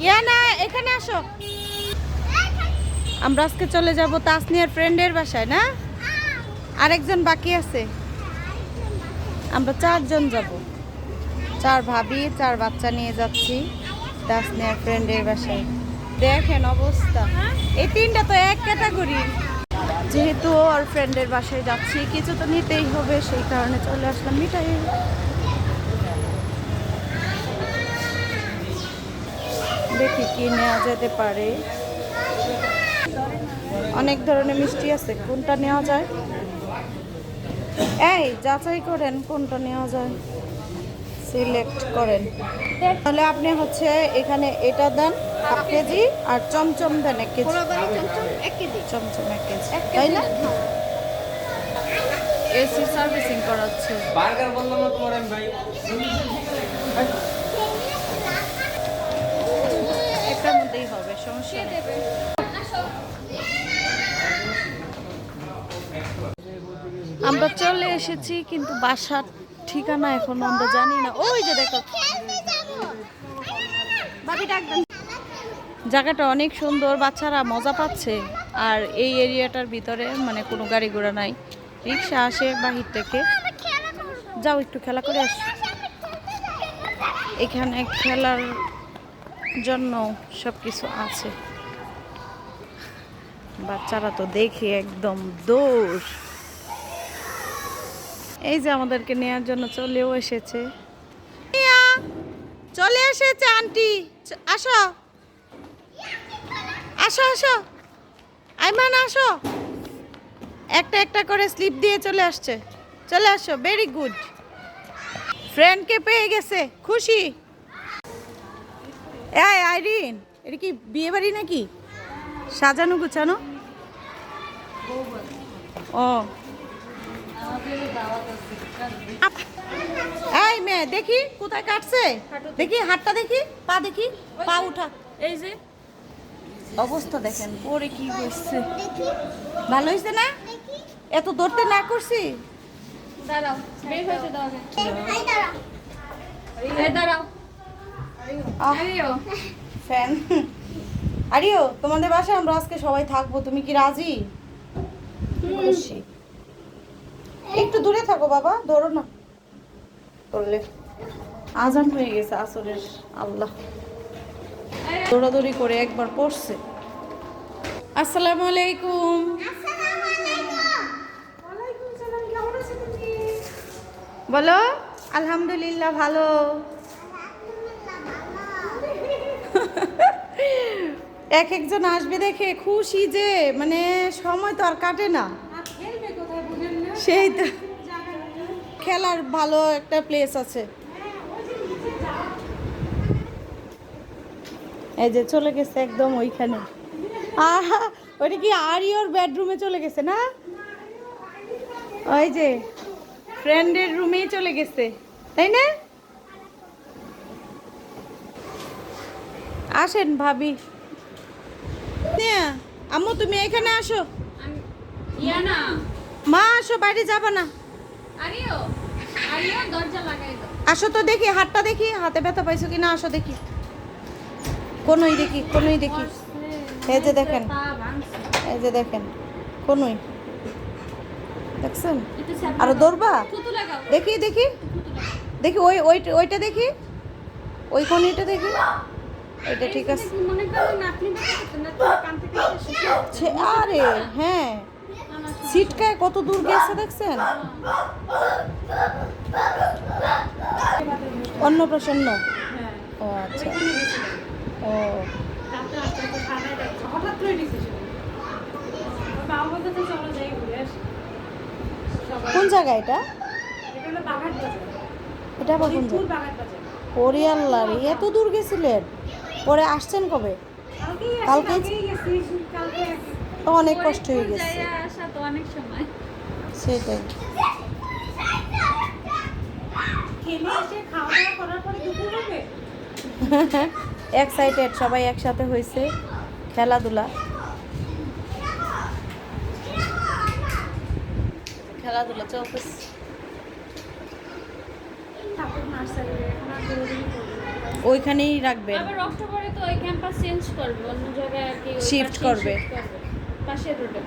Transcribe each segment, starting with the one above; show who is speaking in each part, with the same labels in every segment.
Speaker 1: ইয়ানা এখানে আসো। আমরা আজকে চলে যাব তাসনিয়ার ফ্রেন্ডের বাসায় না, আরেকজন বাকি আছে। আমরা 4 জন যাব, 4 ভাবি 4 বাচ্চা নিয়ে যাচ্ছি তাসনিয়ার ফ্রেন্ডের বাসায়। দেখেন অবস্থা, এই 3টা তো এক ক্যাটাগরি। যেহেতু ওর ফ্রেন্ডের বাসায় যাচ্ছি, কিছু তো নিতেই হবে, সেই কারণে চলে আসলাম মিঠাই। দেখি কি নেওয়া যেতে পারে। অনেক ধরনের মিষ্টি আছে, কোনটা নেওয়া যায়? এই যাচাই করেন কোনটা নেওয়া যায়, সিলেক্ট করেন। তাহলে আপনি হচ্ছে এখানে এটা দেন 1/2 কেজি, আর চমচম দেন 1 কেজি। চমচম 1 কেজি, তাই না? এসি সার্ভিসিং করাচ্ছে।
Speaker 2: বার্গার বললাম না তোমার আমি ভাই।
Speaker 1: একটার মধ্যেই হবে, সমস্যা নেই। আমরা চলে এসেছি, কিন্তু বাসার ঠিকানা এখনো আমরা জানি না। ওই যে দেখো, জায়গাটা অনেক সুন্দর, বাচ্চারা মজা পাচ্ছে। আর এই এরিয়াটার ভিতরে মানে কোনো গাড়ি ঘোড়া নাই, রিক্সা আসে বাহির থেকে। যাও একটু খেলা করে আস। এখানে খেলার জন্য সব কিছু আছে। বাচ্চারা তো দেখে একদম দৌড়। এই যে আমাদেরকে নেওয়ার জন্য চলেও এসেছে, চলে এসেছে আন্টি। আসো আসো আসো, আইমান আসো। একটা একটা করে স্লিপ দিয়ে চলে আসছে। চলে আসো, ভেরি গুড। ফ্রেন্ডকে পেয়ে গেছে, খুশি। এই আইরিন, এটা কি বিয়ে বাড়ি নাকি? সাজানো গুছানো? ও এই মেয়ে, দেখি কোথায় কাটছে, দেখি হাতটা, দেখি পা, দেখি পা উঠা। এই যে অবস্থা দেখেন, পরে কি হয়েছে। ভালো হয়েছে না? এত ধরতে না করছি।
Speaker 3: দাঁড়াও, বের হইতে দাও আগে। এই দাঁড়াও। Arroyo,
Speaker 1: fan. আরিও, তোমাদের বাসায় আমরা আজকে সবাই থাকবো, তুমি কি রাজি? খুশি। একটু দূরে থাকো বাবা, ধরো না করলে। আজান হয়ে গেছে আসরের। আল্লাহ, দৌড়াদৌড়ি করে একবার পড়ছে। আসসালামু আলাইকুম। বলো। আলহামদুলিল্লাহ ভালো। এক একজন আসবে দেখে খুশি, যে মানে সময় তো আর কাটে না। সেই তো, খেলার ভালো একটা প্লেস আছে। এই যে চলে গেছে একদম ওইখানে। আহা, ওইটা কি আরিওর বেডরুমে চলে গেছে না? ওই যে ফ্রেন্ডের রুমেই চলে গেছে, তাই না? আসেন ভাবি। আম্মু তুমি এখানে আসো।
Speaker 3: ইয়ানা,
Speaker 1: মা আসো, বাইরে যাবা না।
Speaker 3: আরিও, আরিও দরজা লাগাই দাও।
Speaker 1: আসো তো দেখি, হাতটা দেখি, হাতে ব্যথা পাইছো কিনা। আসো দেখি, কোনই দেখি, কোনই দেখি। এই যে দেখেন, এই যে দেখেন কোনই দেখছেন। আরো দৌড়বা,
Speaker 3: থুতু লাগাও।
Speaker 1: দেখি দেখি দেখি, ওইটা দেখি, ওই কোনইটা দেখি। এটা ঠিক আছে।
Speaker 3: মনে করেন আপনি দেখেন না, কান থেকে এসে
Speaker 1: আরে হ্যাঁ, সিটকায় কত দূর গেছে দেখছেন। অন্নপ্রাশন্ন। ও আচ্ছা, ও
Speaker 3: হঠাৎ করে ডিসিশন। বাবা বলতে তো চলো যাই ঘুরে আসি।
Speaker 1: কোন জায়গা এটা?
Speaker 3: এটা হলো বাঘাট বাজার।
Speaker 1: এটা আবার কোন জায়গা?
Speaker 3: বাঘাট বাজার।
Speaker 1: ওরে আল্লাহ রে, এত দূর গেছিলেন? পরে আসছেন কবে? কালকে?
Speaker 3: গেছি, কালকে
Speaker 1: তো অনেক কষ্ট হয়ে গেছে।
Speaker 3: যাইয়া আসা তো অনেক সময়।
Speaker 1: সেটাই।
Speaker 3: খেলে এসে খাওয়া দাওয়া করার পরে দুপুর হবে।
Speaker 1: এক্সাইটেড, সবাই একসাথে হয়েছে, খেলাধুলা খেলাধুলা চলতেছে।
Speaker 3: ঠাকুর নার্সারি এখন আর দৌড়ি করবে।
Speaker 1: ওইখানেই রাখবেন।
Speaker 3: আবার অক্টোবরে তো ওই ক্যাম্পাস চেঞ্জ করবে, অন্য জায়গায় আর কি ওই
Speaker 1: Shift
Speaker 3: পাশেই
Speaker 1: করবে।
Speaker 3: shift করবে। পাশের রোডে।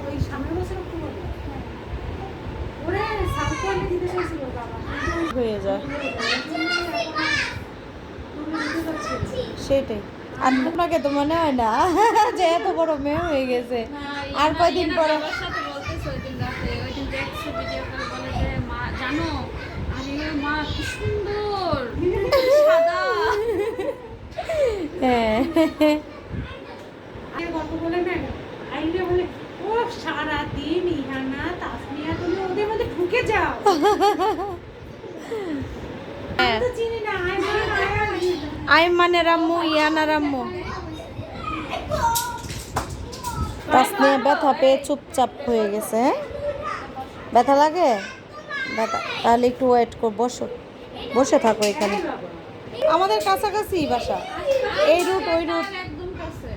Speaker 4: ওই সামনের বছর অক্টোবর ওরে সাউথওয়ার্ল্ডে দিতে চাইছিল বাবা
Speaker 1: হয়ে যায়
Speaker 4: কিন্তু
Speaker 1: সেটাই। আর তোমাকে তো মনে হয় না যে এত বড় মেয়ে হয়ে গেছে। আর কয়দিন পরে
Speaker 3: বাবার সাথে বলতেছে ওইদিন রাতে, ওইদিন দেখছি ভিডিও কল, বলে যে মা জানো, আরে মা কি সুন্দর সাদা।
Speaker 1: হ্যাঁ
Speaker 4: আর গল্প বলে না আইলে বলে ও সারা দিন ইহানা তাসমিয়া তুমি ওদের মধ্যে ঢুকে যাও আমি তো চিনি না
Speaker 1: আইমানের আম্মু, ইয়ানার আম্মু। তাসনিয়া ব্যথা পেয়ে চুপচাপ হয়ে গেছে। হ্যাঁ? ব্যথা লাগে? ব্যথা, তাহলে একটু ওয়েট কর, বসো, বসে থাকো এখানে। আমাদের কাছাকাছি বাসা, এই রুট ওই রুট।
Speaker 3: একদম কাছে।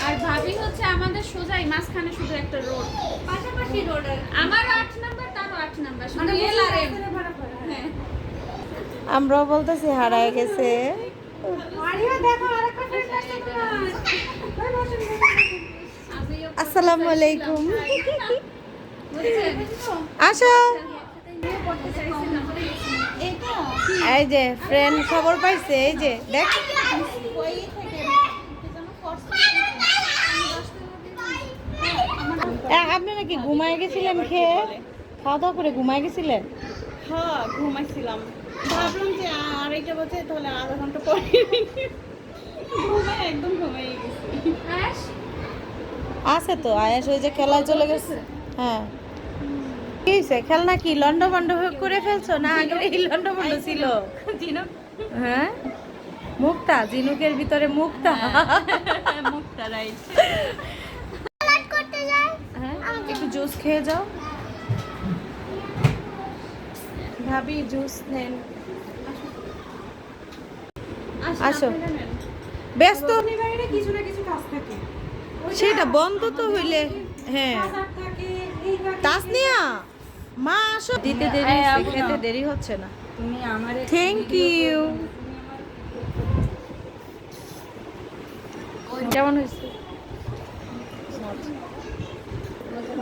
Speaker 3: আর ভাবি হচ্ছে আমাদের সোজাই মাঝখানে শুধু একটা রোড, পাশাপাশি রোড। আমার 8 নাম্বার, তারও 8 নাম্বার, শুধু এল আর এম। হ্যাঁ,
Speaker 1: আমরাও বলতেছি হারায় গেছে।
Speaker 4: আরিয়া দেখো আরেকটা ফ্রেন্ড আসছে তোমার ওই বসে
Speaker 3: আমিও
Speaker 1: আসসালামু আলাইকুম।
Speaker 3: বুঝছেন?
Speaker 1: আসো।
Speaker 3: নিয়ে পড়তে চাইছিলাম।
Speaker 1: এই যে ফ্রেন্ড খবর পাইছে, এই যে দেখ। আপনি নাকি ঘুমায় গেছিলেন খেয়ে? খাওয়া দাওয়া করে ঘুমায় গেছিলেন?
Speaker 5: হ্যাঁ ঘুমাইছিলাম, ভাবলাম যে আড়াইটা বাজে, তাহলে আধা ঘন্টা পরে একদম ঘুমাই গেছি।
Speaker 3: আস,
Speaker 1: আছে তো আয়াস, ওই যে খেলায় চলে গেছে। হ্যাঁ, কি হয়েছে? খেলনা কি লন্ডভন্ড করে ফেলছো না আগে এই লন্ডভন্ড ছিল? হ্যাঁ, মুক্তা, জিনুকের ভিতরে মুক্তা।
Speaker 5: মুখটা রাইট।
Speaker 1: হ্যাঁ, একটু জুস খেয়ে যাও। ভাবি জুস নেন। আসো। ব্যস্ত
Speaker 4: শনিবারে কিছু না কিছু কাজ থাকে
Speaker 1: সেটা বন্ধ তো হইলে। হ্যাঁ,
Speaker 4: বাজার থাকে এই থাকে
Speaker 1: তাসনিয়া মা আসো। দিতে দেরি হচ্ছে, খেতে দেরি হচ্ছে না।
Speaker 5: তুমি আমারে
Speaker 1: থ্যাংক ইউ। কেমন হয়েছে?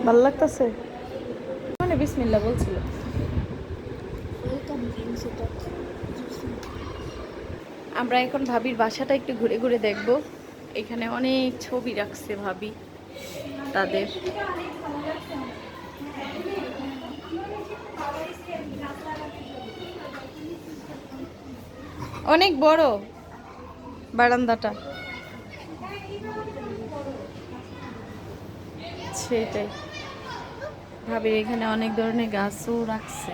Speaker 1: ভালো লাগতেছে? মানে বিসমিল্লাহ বলছিল। আমরা এখন ভাবির বাসাটা একটু ঘুরে ঘুরে দেখব। এখানে অনেক ছবি রাখছে ভাবি তাদের। অনেক বড় বারান্দাটা, সেটাই। ভাবির এখানে অনেক ধরনের গাছও রাখছে।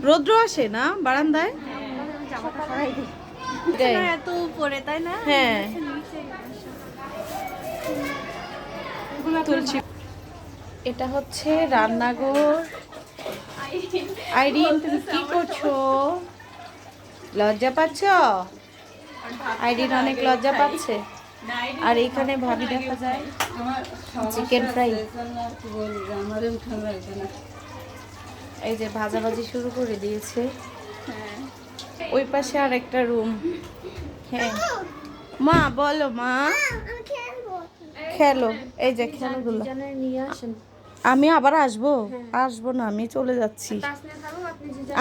Speaker 1: রৌদ্র আসে না বারান্দায়? এটাই।
Speaker 5: এত উপরে তাই না?
Speaker 1: হ্যাঁ, তুলছি। এটা হচ্ছে রান্নাঘর। আইরিন তুমি কি করছো? লজ্জা পাচ্ছ? আইরিন অনেক লজ্জা পাচ্ছে। আর এখানে ভাবি দেখা যায় চিকেন ফ্রাই। এই যে ভাজাভাজি শুরু করে দিয়েছে। ওই পাশে আর একটা রুম। হ্যাঁ মা বলো, মা খেলো, এই যে খেলোগুলো। আমি আবার আসবো? আসবো না, আমি চলে যাচ্ছি।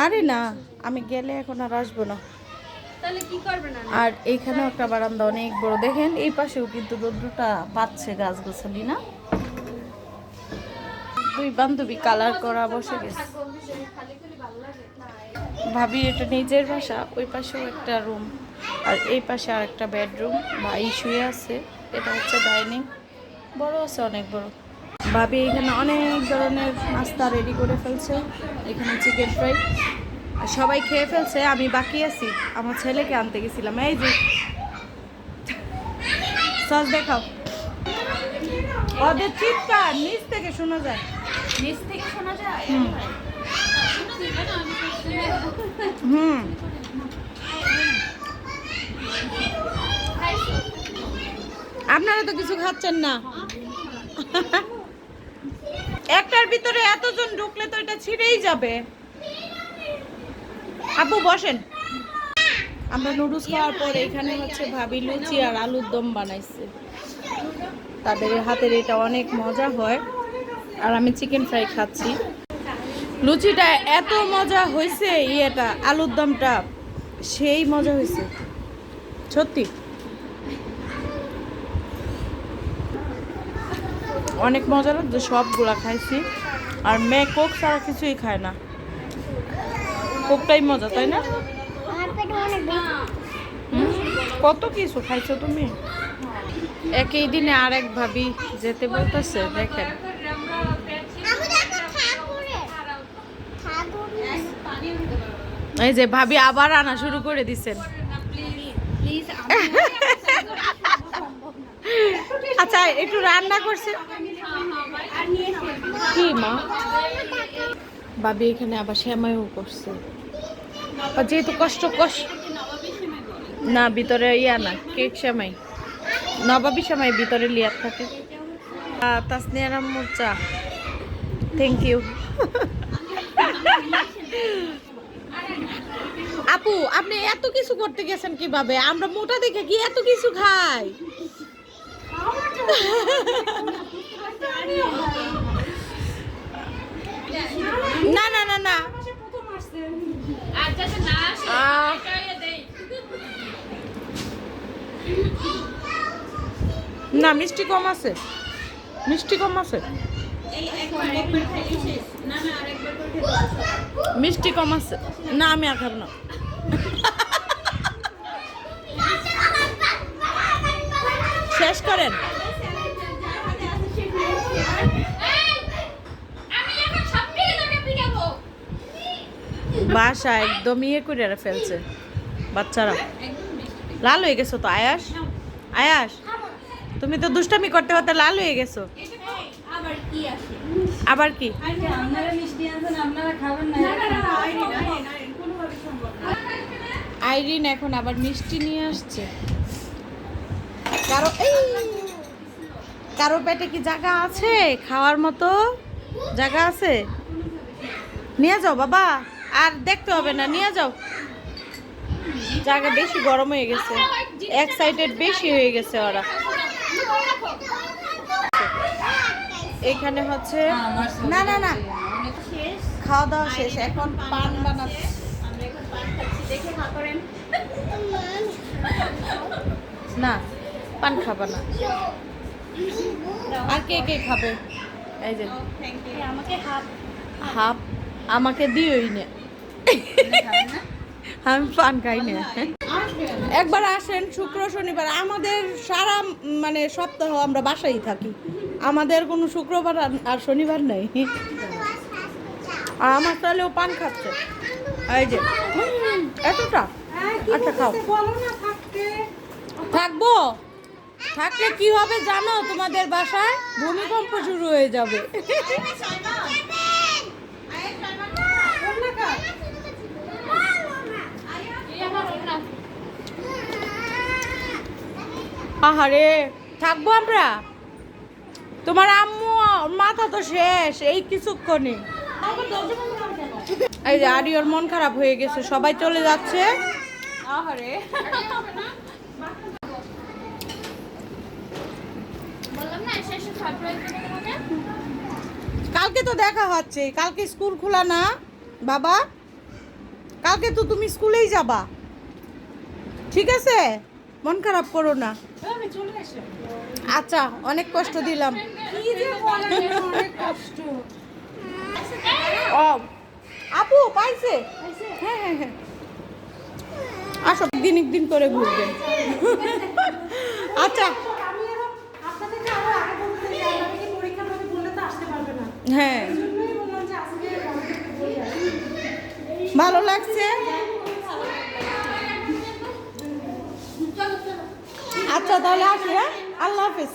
Speaker 1: আরে না, আমি গেলে এখন আর আসবো না।
Speaker 3: তাহলে কি করবে না?
Speaker 1: আর এইখানেও একটা বারান্দা অনেক বড়, দেখেন এই পাশেও কিন্তু রৌদ্রটা পাচ্ছে গাছ গোছালি না। দুই বান্ধবী কালার করা বসে গেছে। ভাবি এটা নিজের বাসা, ওই পাশেও একটা রুম আর এই পাশে আর একটা বেডরুম। ভাই শুয়ে আছে, এটা হচ্ছে ডাইনিং, বড় আছে, অনেক বড়। ভাবি এখানে অনেক ধরনের নাস্তা রেডি করে ফেলছে। এখানে চিকেন ফ্রাই সবাই খেয়ে ফেলছে, আমি বাকি আছি। আমার ছেলেকে আনতে গেছিলাম। এই যে সস দেখাও। ওদের চিৎকার নিচ থেকে শোনা যায়।
Speaker 3: নিচ থেকে শোনা যায়?
Speaker 1: হুম, আপনারা তো কিছু খাচ্ছেন না। একটার ভিতরে এতজন ঢুকলে তো এটা ছিঁড়েই যাবে। আপু বসেন, আমরা নুডলস খাওয়ার পর এখানে হচ্ছে ভাবি লুচি আর আলুর দম বানাইছে। তাদের হাতের এটা অনেক মজা হয়। আর আমি চিকেন ফ্রাই খাচ্ছি। লুচিটা এত মজা হয়েছে, ইয়েটা আলুর দমটা সেই মজা হয়েছে সত্যি, অনেক মজা লাগছে। সবগুলা খাইছি। আর মেয়ে কোক ছাড়া কিছুই খায় না, কোকটাই মজা, তাই না? কত কিছু খাইছো তুমি। একই দিনে আরেক ভাবি যেতে বলতেছে, দেখেন। এই যে ভাবি আবার আনা শুরু করে দিছেন। আচ্ছা একটু রান্না করছে কি মা? ভাবি এখানে আবার সেমাইও করছে। যেহেতু কষ্ট না, ভিতরে ইয়া না, কেক সেমাই, নবাবী সেমাই ভিতরে লিয়ার থাকে। তাসনিয়ার আম্মুর চা, থ্যাংক ইউ। আপু আপনি এত কিছু করতে গেছেন কিভাবে? আমরা মোটা দেখে কি এত কিছু খাই? না না না না, না মিষ্টি কম আছে, মিষ্টি কম আছে, মিষ্টি কম আছে। না আমি আর খাবো না। শেষ করেন। বাসা একদম ইয়ে করে ফেলছে বাচ্চারা। লাল হয়ে গেছো তো আয়াস, আয়াস তুমি তো দুষ্টামি করতে করতে লাল হয়ে গেছো। আবার কি? আইরিন এখন আবার মিষ্টি নিয়ে আসছে। কারো পেটে কি জায়গা আছে? খাওয়ার মতো জায়গা আছে? নিয়ে যাও বাবা, আর দেখতে হবে না, নিয়ে যাও। জায়গা বেশি গরম হয়ে গেছে, এক্সাইটেড বেশি হয়ে গেছে ওরা। এখানে হচ্ছে না না না, খাওয়া দাওয়া শেষ, এখন পান বানাচ্ছে। না পান খাবা না। আর কে কে খাবে? এই যে
Speaker 5: আমাকে হাফ
Speaker 1: হাফ আমাকে দিওই না, আমি পান খাই না। একবার আসেন শুক্র শনিবার, আমাদের সারা মানে সপ্তাহ আমরা বাসায় থাকি, আমাদের কোনো শুক্রবার আর শনিবার নেই। আর আমার তাহলেও পান খাচ্ছে। এই যে এতটা। আচ্ছা খাও। থাকবো, থাকলে কি হবে জানো? তোমাদের বাসায় ভূমিকম্প শুরু হয়ে যাবে। আহারে থাকবো আমরা? তোমার আম্মু মাথা তো শেষ এই কিছুক্ষণে। এই যে আরিয়ার মন খারাপ হয়ে গেছে, সবাই চলে যাচ্ছে। আহারে কালকে তো দেখা হচ্ছে, কালকে স্কুল খোলা না বাবা? কালকে তো তুমি স্কুলেই যাবা, ঠিক আছে? মন খারাপ করো না। আচ্ছা অনেক কষ্ট দিলাম। ও আপু পাইছে? হ্যাঁ হ্যাঁ হ্যাঁ, আসো দিন একদিন করে ঘুরবেন। আচ্ছা হ্যাঁ ভালো লাগছে। আচ্ছা তাহলে আসি, হ্যাঁ আল্লাহ হাফিজ।